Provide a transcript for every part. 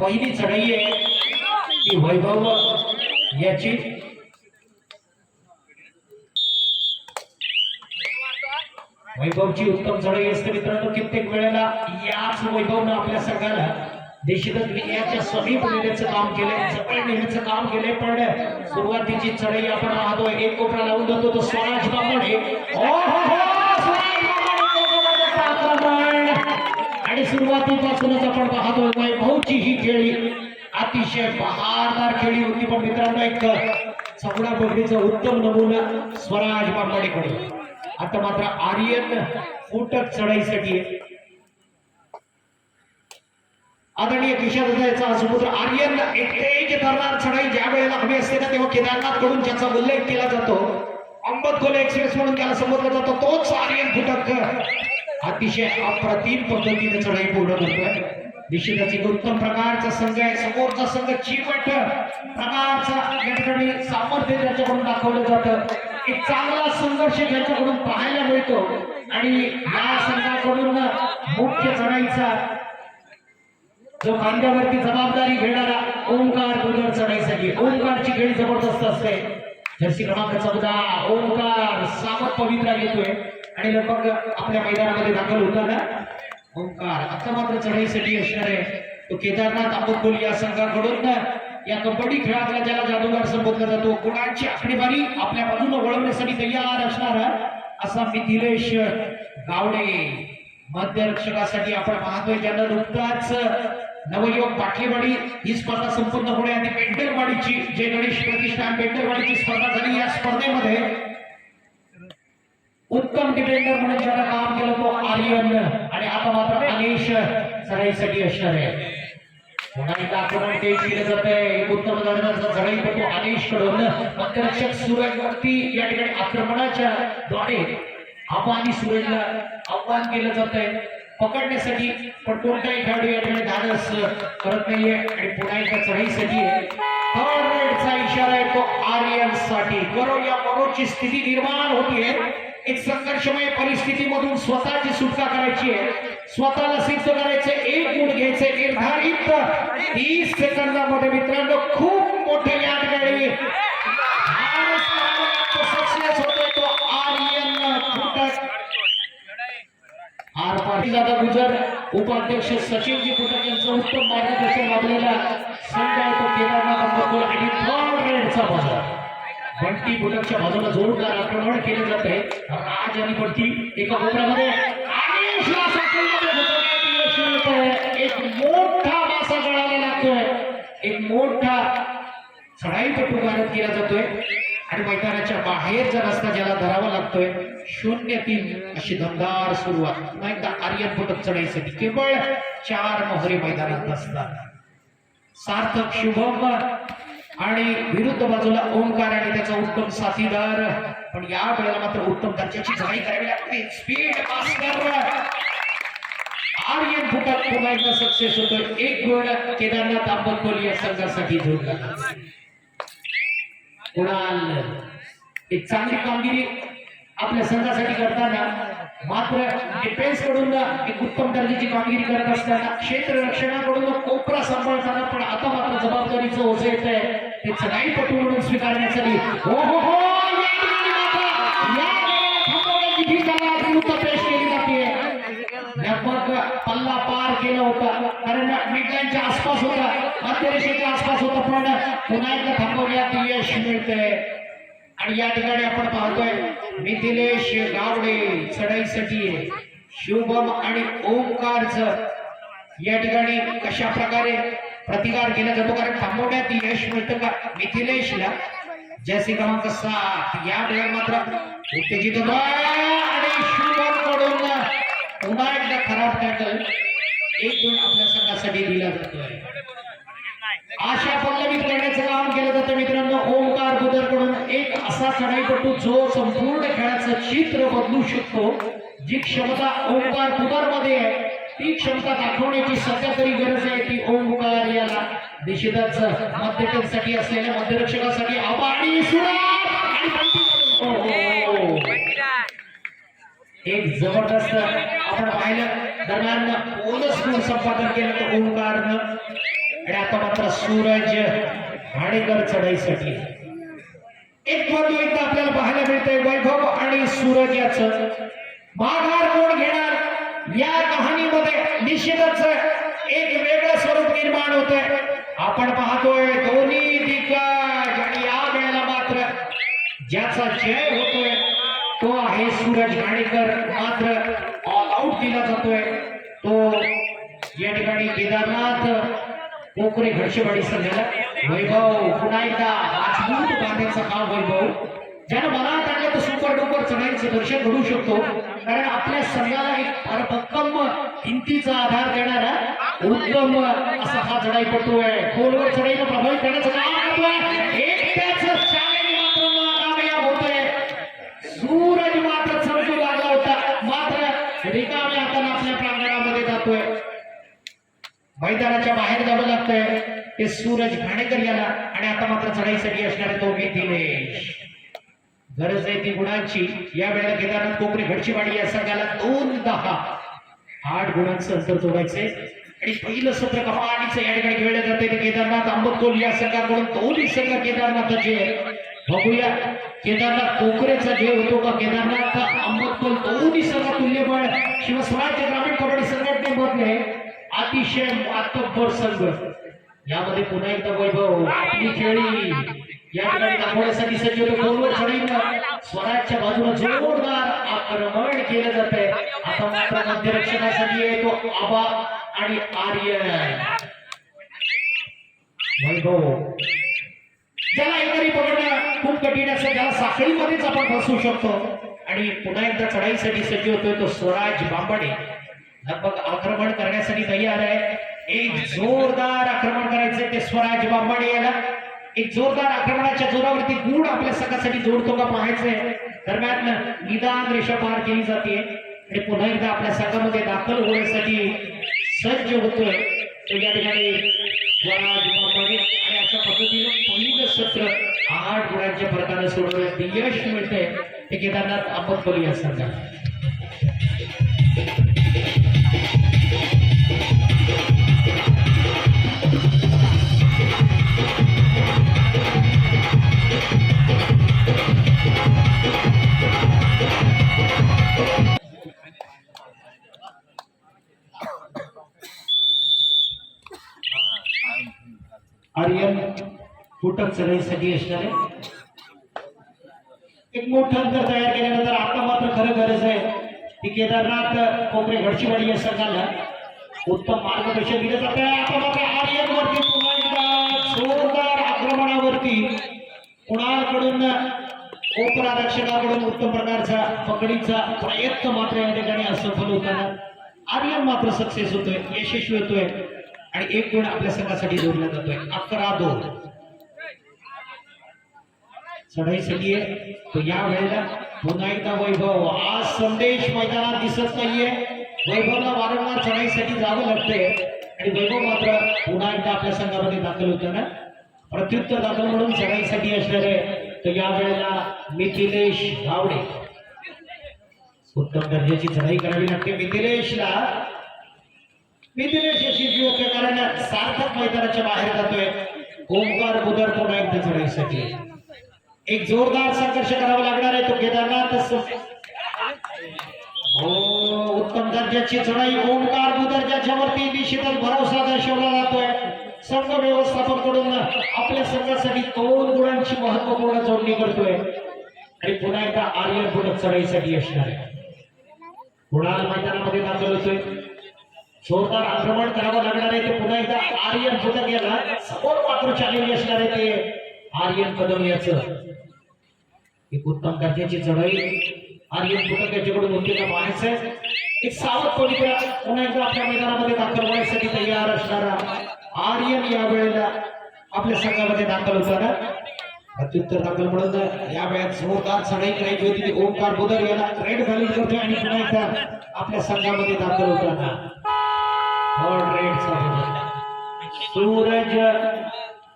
पहिली चढाई आहे ती वैभव याची वैभवची उत्तम चढाई असते मित्रांनो। कित्येक वेळेला याच वैभवनं आपल्या संघाला देशीदत्त विजयाच्या समीप नेण्याचं काम केलंय, जवळ नेण्याचं काम केलंय। पण सुरुवातीची चढाई आपण पाहतोय, एक कोपरा लावून जातो तो स्वराज बामणे आणि सुरुवातीपासूनच आपण पाहतोय वैभवची ही खेळी अतिशय बहारदार खेळी होती। पण मित्रांनो एक चौडा बगडीचा उत्तम नमुना स्वराज बामणेकडे। आता मात्र आर्यन फुटक चढाईसाठी आदरणीय किशोरदाचा समुद्र आर्यन एकटेच धरणार चढाई ज्या वेळेला हवी असते ना तेव्हा केदारनाथ कडून ज्याचा उल्लेख केला जातो अंबतकोले एक्सप्रेस म्हणून त्याला संबोधला जातो तोच आर्यन फुटक अतिशय अप्रतिम पद्धतीने चढाई पूर्ण करतोय। निश्चितच एक उत्तम प्रकारचा संघ आहे, समोरचा संघ चिमट प्रकारचा या ठिकाणी सामर्थ्य ज्याच्याकडून दाखवलं जातं, एक चांगला संघर्ष ज्याच्याकडून पाहायला मिळतो आणि या संघाकडून मुख्य चढाईचा जो खांद्यावरती जबाबदारी घेणारा ओंकार गुजर चढाईसाठी ओंकारची खेळी जबरदस्त असते। जर्सी क्रमांक 14 ओंकार सामत पवित्रा घेतोय आणि लगभग आपल्या मैदानामध्ये दाखल होताना ओंकार आता मात्र चढाईसाठी असणार आहे तो केदारनाथ अंबतकोली या संघाकडून या कबड्डी खेळातला ज्याला जादूगार संबोधला जातो गुणांची आकडेवारी आपल्या बाजूने वळवण्यासाठी तयार असणारा असा मिथिलेश गावडे मध्यरक्षकासाठी आपण पाहतोय ज्यांना नुकताच नवयुवक बाटलीवाडी ही स्पर्धा संपूर्ण होण्याआधी पेंटरवाडीची जे गणेश प्रतिष्ठान पेंटरवाडीची स्पर्धा झाली या स्पर्धेमध्ये उत्तम डिफेंडर म्हणून ज्याला काम केलं तो आर्यन आणि आता मात्र अनेश चढाईसाठी असणार आहे। पुन्हा एकदा आक्रमण ते केलं जात आहे उत्तम दर्जाचा चढाईपटू अनेश कडून मध्यरक्षक सूरजवरती या ठिकाणी आक्रमणाच्या द्वारे आव्हानी सूरजला आव्हान केलं जात आहे पकडण्यासाठी पण कोणताही खेळाडू या ठिकाणी धाडस करत नाहीये आणि पुन्हा एकदा चढाईसाठी थर्ड रेडचा इशारा आहे तो आर्यन साठी। करो या मनोची स्थिती निर्माण होतीये, एक संघर्षमय परिस्थितीमधून स्वतःची सुटका करायची आहे, स्वतःला सिद्ध करायचे, एक गुण घ्यायचे निर्धारित 30 सेकंदामध्ये मित्रांनो खूप मोठे या ठिकाणी सक्सेस होतोय तो आर्यन फुटक। आर पाटील दादा गुजर उपाध्यक्ष सचिनजी फुटक यांचं उत्तम मार्गदर्शन लाभलेला संघ आहे तो केदारनाथ अंबतकोल आणि थर्ड रेडचा बाजार बंटी फुटकच्या बाजूला जोरदार आक्रमण केले जाते। राज आणि बंटी एका कोपऱ्यामध्ये एक मोठा मासा गळायला लागतोय, एक मोठा चढाईपटू गारद केला जातोय आणि मैदानाच्या बाहेर जर रस्ता ज्याला धरावा लागतोय 0-3 अशी दमदार सुरुवात। पुन्हा एकदा आर्यन फुटक चढाईसाठी केवळ 4 मोहरे मैदानात असतात, सार्थक शुभम आणि विरुद्ध बाजूला ओंकार आणि त्याचा उत्तम साथीदार। पण या वेळेला मात्र उत्तम दर्जाची चढाई करावी लागते, स्पीड मास्टर आर्यन फुटक पुन्हा एकदा सक्सेस होतोय, एक गुण केदारनाथ अंबतकोली या संघासाठी जोडला। कुणाल एक चांगली कामगिरी आपल्या संघासाठी करताना मात्र डिफेन्स कडून एक उत्तम दर्जाची कामगिरी करत असताना क्षेत्ररक्षणाकडून कोपरा सांभाळताना पण आता मात्र जबाबदारीचं ओझे येत आहे ते चढाईपटू म्हणून स्वीकारण्यासाठी पेश केली जाते। लगभग पल्ला पार केला होता कारण मिडलाईनच्या आसपास होता, मध्यरेषेच्या आसपास होता पण पुन्हा एकदा थांबवण्यात यश मिळतंय आणि या ठिकाणी आपण पाहतोय मिथिलेश गावडे चढाईसाठी शुभम आणि ओंकारचं या ठिकाणी कशा प्रकारे प्रतिकार केला जातो कारण थांबवण्यात यश मिळतं का मिथिलेशला। जैसे क्रमांक 7 या वेळेला मात्र उत्तेजित होतो आणि शुभम कडून पुन्हा एकदा खराब टॅकल, एक गुण आपल्या संघासाठी दिला जातोय। आशा पल्लवित करण्याचं काम केलं जातं मित्रांनो ओंकार गुजरकडून, एक असा चढाईपटू जो संपूर्ण खेळाचं चित्र बदलू शकतो, जी क्षमता ओंकार गुजरमध्ये आहे ती क्षमता दाखवण्याची सध्या तरी गरज आहे ती ओंकार याला निश्चितच मध्यरक्षकासाठी असलेल्या मध्यरक्षकासाठी आबाडी एक जबरदस्त आपण पाहिलं दरम्यान बोनस गुण संपादन केलं तर ओंकारनं आणि आता मात्र सूरज घाणेकर चढाईसाठी एक बंधू एकदा आपल्याला पाहायला मिळतंय वैभव आणि सूरज याचं माघार कोण घेणार या कहाणीमध्ये निश्चितच एक वेगळं स्वरूप निर्माण होतंय. आपण पाहतोय दोन्ही दिग्गज आणि या वेळेला मात्र ज्याचा जय होतोय तो आहे सूरज घाणेकर. मात्र ऑल आउट दिला जातोय तो या ठिकाणी केदारनाथ कोकरे घडशेवाडी संघाला. वैभव पुन्हा एकदा मजबूत बांधायचा काम वैभव ज्यानं मनात आणलं तर सुपर डुपर चढाईचं दर्शन घडू शकतो. कारण आपल्या संघाला एक भक्कम भिंतीचा आधार देणारा उत्तम असा हा चढाईपटू आहे. खोलवर चढाईला प्रभावित करण्याचं काम करतोय. एकट्याच चॅलेंज मात्र कामयाब होतोय. सूरज मात्र चमकू लागला होता मात्र रिकाम्या हाताने आपल्या प्रांगणामध्ये जातोय. मैदानाच्या बाहेर जावं लागतंय ते सूरज घाणेकर याला. आणि आता मात्र चढाईसाठी असणारे तो मिथिलेश. गरज आहे ती गुणांची. या वेळेला केदारनाथ कोकरे घडशीवाडी या संघाला 2-10 8 गुणांचं अंतर जोडायचंय. आणि पहिलं सत्र कमालीचं या ठिकाणी खेळलं जाते केदारनाथ आंबतकोल या संघाकडून. दोन्ही संघ केदारनाथाचे बघूया केदारनाथ कोकरेचा जय होतो का केदारनाथ आंबतकोल. दोन्ही संघ तुल्यबळ शिवस्वराज्य ग्रामीण कबड्डी संघटनेमधले अतिशय मातब्बर संघ. यामध्ये पुन्हा एकदा वैभव आपली खेळी या ठिकाणी दाखवण्यासाठी सज्ज होतो. खोलवर चढीनं स्वराजच्या बाजूला जोरदार आक्रमण केलं जात आहे. आता मात्र मध्यरक्षणासाठी आहे तो आबा आणि आर्यन. वैभव ज्याला एकरी पकडणं खूप कठीण असं ज्याला साखळीमध्येच आपण बसू शकतो. आणि पुन्हा एकदा चढाईसाठी सज्ज होतोय तो स्वराज बांबाडे. लगभग आक्रमण करण्यासाठी तयार आहे. एक जोरदार आक्रमण करायचंय ते स्वराज बांबाडे याला. एक जोरदार आक्रमणाच्या जोरावरती गुण आपल्या संघासाठी जोडतो का पाहायचंय. दरम्यान निदान रेषा पार केली जाते आणि पुन्हा एकदा आपल्या संघामध्ये दाखल होण्यासाठी सज्ज होतोय तो या ठिकाणी स्वराज बांबाडे. आणि अशा पद्धतीनं पहिलं सत्र 8 गुणांच्या फरकाने सोडवण्यात यश मिळतंय ते केदारनाथ आंबतकोल या संघाला. आर्यन फुटक चढाईसाठी असणारे एक मोठं अंतर तयार केल्यानंतर आता मात्र खरं गरज आहे की केदारनाथ कोकरे घडशीवाडी या संघाला उत्तम मार्गदर्शन दिलं जात आहे. आता मात्र आर्यन वरती पुन्हा एकदा जोरदार आक्रमणावरती कुणाकडून उपरारक्षकाकडून उत्तम प्रकारचा पकडीचा प्रयत्न मात्र या ठिकाणी असफल होताना आर्यन मात्र सक्सेस होतोय, यशस्वी होतोय. आणि एक गुण आपल्या संघासाठी जोडला जातोय. 11-2 चढाईसाठी आहे तो या वेळेला पुन्हा एकदा वैभव. आज संदेश मैदानात दिसत नाहीये. वैभवला वारंवार चढाईसाठी जावं लागतंय आणि वैभव मात्र पुन्हा एकदा आपल्या संघामध्ये दाखल होताना प्रत्युत्तर दाखल म्हणून चढाईसाठी असणारे तर या वेळेला मिथिलेश गावडे. उत्तम दर्जाची चढाई करावी लागते मिथिलेशला. मिथिलेश यशस्वी होते कारण सार्थक मैदानाच्या बाहेर जातोय. ओमकार बुदर पुन्हा एकदा चढाईसाठी एक जोरदार संघर्ष करावा लागणार आहे तो केदारनाथ. हो उत्तम दर्जाची चढाई ओमकार बुदर ज्याच्यावरती निश्चितच भरोसा दर्शवला जातोय. संघ व्यवस्थापनाकडून आपल्या संघासाठी 2 गुणांची महत्वपूर्ण जोडणी करतोय. आणि पुन्हा एकदा आर्यन पुढे चढाईसाठी असणार आहे. कुणाल मैदानामध्ये दाखल होतोय. जोरदार आक्रमण करावं लागणार आहे ते पुन्हा एकदा आर्यन फुटक याला. समोर मात्र चॅलेंज असणार आहे ते आर्यन कदम याचं. एक उत्तम दर्जाची चढाई आर्यन फुटक याच्याकडून होते का पाहायचंय. एक सावध पवित्र पुन्हा एकदा आपल्या मैदानामध्ये दाखल होण्यासाठी तयार असणारा आर्यन या वेळेला आपल्या संघामध्ये दाखल होताना प्रत्युत्तर दाखल म्हणून या वेळेत जोरदार चढाई करायची होती ती ओमकार बुदर याला रेड व्हॅल्यू करतोय आणि पुन्हा एकदा आपल्या संघामध्ये दाखल होताना सूरज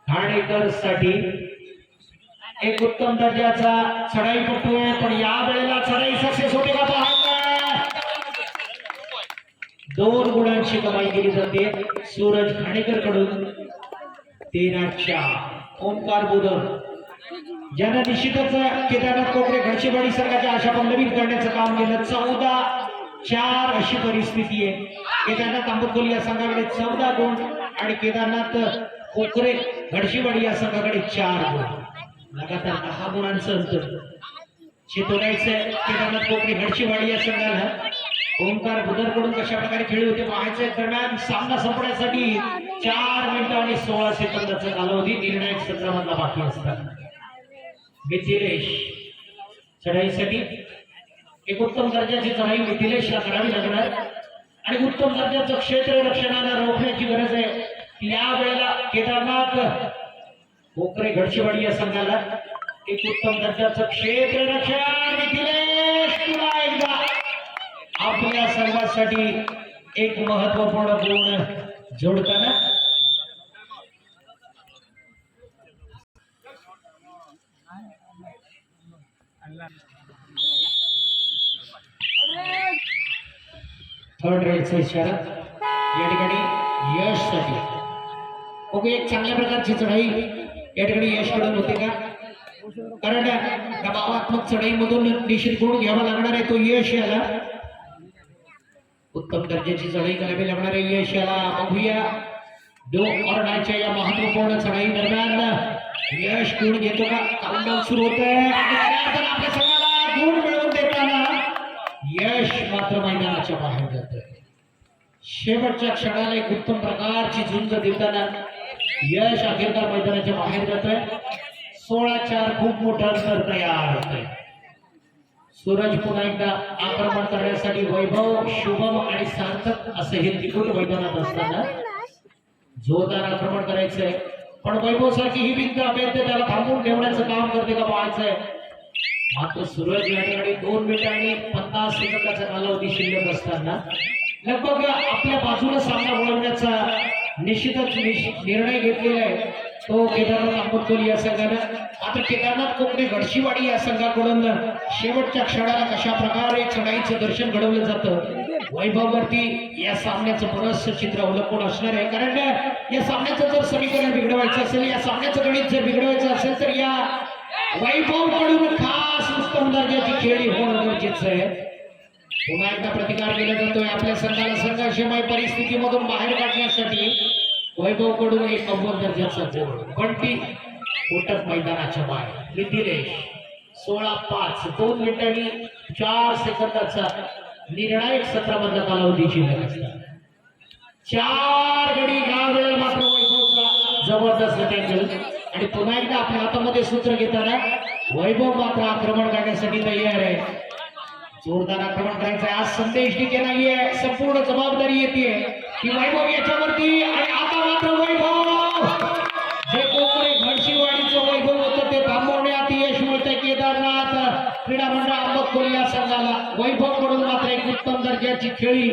घाणेकर साठी एक उत्तम दर्जाचा चढाईपटू आहे. पण या वेळेला चढाई सक्सेस होते का पाहता. 2 गुणांची कमाई केली जाते सूरज घाणेकर कडून. 13-4 ओंकार बुधन ज्यांना निश्चितच केदारनाथ कोकरे घडशेवाडी संघाच्या आशा पल्लवित करण्याचं काम केलं. 14-4 अशी परिस्थिती आहे. केदारनाथ आंबतकोली या संघाकडे 14 गुण आणि केदारनाथ कोकरे घडशेवाडी या संघाकडे 4 गुण. लगातार 10 गुणांचं अंतर चितोडायचं केदारनाथ कोकरे घडशेवाडी या संघाला. ओंकार बुधरकडून कशा प्रकारे खेळले होते पाहायचे. दरम्यान सामना संपण्यासाठी 4 मिनिटं आणि 16 सेकंदाचा कालावधी निर्णायक सत्रामधला बाकी असतात. मिथिलेश चढाईसाठी एक उत्तम दर्जाची चढाई मिथिलेशला करावी लागणार आणि उत्तम दर्जाचं क्षेत्र रक्षणाला रोखण्याची गरज आहे. या वेळेला केदारनाथ कोकरे घडशेवाडी या संघाला एक उत्तम दर्जाचं क्षेत्र रक्षण. मिथिलेश पुन्हा एकदा आपल्या संघासाठी एक महत्वपूर्ण गुण जोडताना थर्ड रेडचा इशारा या ठिकाणी यशसाठी. ओके एक चांगल्या प्रकारची चढाई या ठिकाणी यश कडून होते का कारण दबावात्मक चढाईमधून निश्चित गुण घ्यावा लागणार आहे तो यश याला. उत्तम दर्जाची चढाई करावी लागणार आहे यश याला. बघूया डो और डायच्या या महत्वपूर्ण चढाई दरम्यान यश गुण घेतो का. काउंटडाऊन सुरू होत आहे आपल्या संघाला गुण मिळवून देताना यश मात्र मैदानाच्या बाहेर जात आहे. शेवटच्या क्षणाला एक उत्तम प्रकारची झुंज देताना यश अखेरकार मैदानाच्या बाहेर जात आहे. 16-4 खूप मोठं अंतर तयार होत आहे. सूरज पुन्हा एकदा आक्रमण करण्यासाठी वैभव शुभम आणि सार्थक असे हे तिकट मैदानात असताना जोरदार आक्रमण करायचंय पण वैभव सारखी ही भिंत अभेद्य त्याला थांबवून ठेवण्याचं काम करते का पाहायचंय. मात्र सूरज या ठिकाणी 2 मिनिटं आणि 50 सेकंदाचा कालावधी शिल्लक असताना लगभग आपल्या बाजूला सामना वळवण्याचा निश्चितच निर्णय घेतलेला आहे तो केदारनाथ आंबतकोली या संघानं. आता केदारनाथ कोकरे घडशीवाडी या संघाकडून शेवटच्या क्षणाला कशा प्रकारे चढाईचं दर्शन घडवलं जातं वैभववरती या सामन्याचं बरंचसं चित्र अवलंबून असणार आहे. कारण या सामन्याचं जर समीकरण बिघडवायचं असेल या सामन्याचं गणित जर बिघडवायचं असेल तर या वैभवकडून खास उत्तम दर्जाची खेळी होणं गरजेचं आहे. पुन्हा एकदा प्रतिकार केला जातोय आपल्या संघाला संघर्षमय परिस्थितीमधून बाहेर काढण्यासाठी वैभव कडून एक अव्वल दर्जाचा गोल. बंटी कोटक मैदानाच्या बाहेर. मिथिलेश 16-5 2 मिनिटं आणि 4 सेकंदाचा निर्णायक सत्रामधला कालावधी शिल्लक असतात. 4 गडी गावेल मात्र वैभवचा जबरदस्त टॅकल आणि पुन्हा एकदा आपल्या हातामध्ये सूत्र घेताना वैभव मात्र आक्रमण करण्यासाठी तयार आहे. जोरदार आक्रमण करायचं आहे. आज संदेश टिके नाहीये संपूर्ण जबाबदारी येते की वैभव याच्यावरती आणि आता मात्र वैभव जे कोकरे घडशीवाडीचं वैभव होतं ते थांबवण्यात यश मिळतंय केदारनाथ क्रीडा मंडळ आंबतकोली या संघाला. वैभव कडून मात्र एक उत्तम दर्जाची खेळी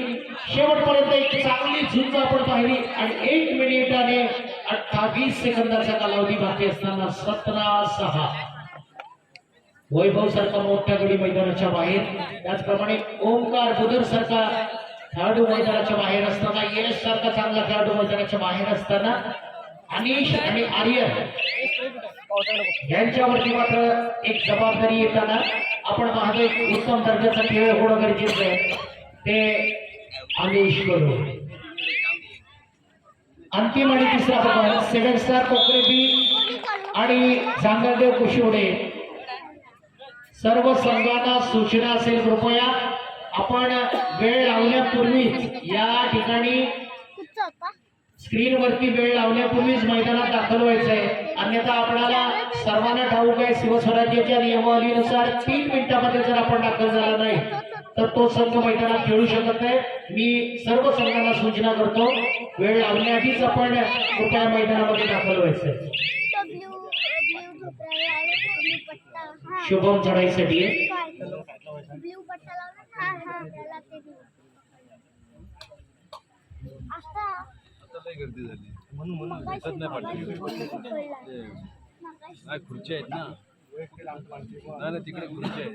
शेवटपर्यंत एक चांगली झुंज आपण पाहिली आणि 1 मिनिट आणि 28 सेकंदाचा कालावधी बाकी असताना 17-6 वैभव सारखा मोठ्या गडी मैदानाच्या बाहेर. त्याचप्रमाणे ओंकार बुधर सारखा खेळाडू मैदानाच्या बाहेर असताना यश सारखा चांगला खेळाडू मैदानाच्या बाहेर असताना अनिश आणि आर्यन यांच्यावरती मात्र एक जबाबदारी येताना आपण पाहतो एक उत्तम दर्जाचा खेळ होणं गरजेचं आहे ते अनिश करू. अंतिम आणि तिसरा प्रकार 7 स्टार कोकरे बी आणि जांगरदेव कुशिवडे. सर्व संघांना सूचना असेल कृपया आपण वेळ लावण्यापूर्वीच या ठिकाणी स्क्रीनवरती वेळ लावण्यापूर्वीच मैदानात दाखल व्हायचंय. अन्यथा आपल्याला सर्वांना ठाऊक आहे शिवस्वराज्याच्या नियमावलीनुसार 3 मिनिटांमध्ये जर आपण दाखल झाला नाही तर तो संघ मैदानात खेळू शकत नाही. मी सर्व संघांना सूचना करतो वेळ लावण्याआधीच आपण कृपया मैदानामध्ये दाखल व्हायचंय. शुभम चढाईसाठी खुर्ची आहेत ना तिकडे खुर्ची आहेत.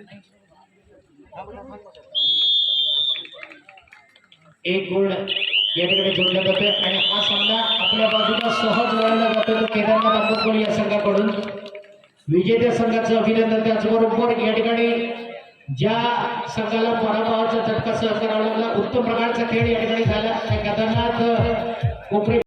एक गुण या ठिकाणी जोडला जातोय आणि हा सामना आपल्या बाजूला सहज वळला जातो तो केदारनाथ अंबटकोली या संघाकडून. विजेत्या संघाचं अभिनंदन. त्याचबरोबर या ठिकाणी ज्या संघाला पराभवाचा झटका सहन करावा लागला, उत्तम प्रकारचा खेळ या ठिकाणी झाला. केदारनाथ कोपरे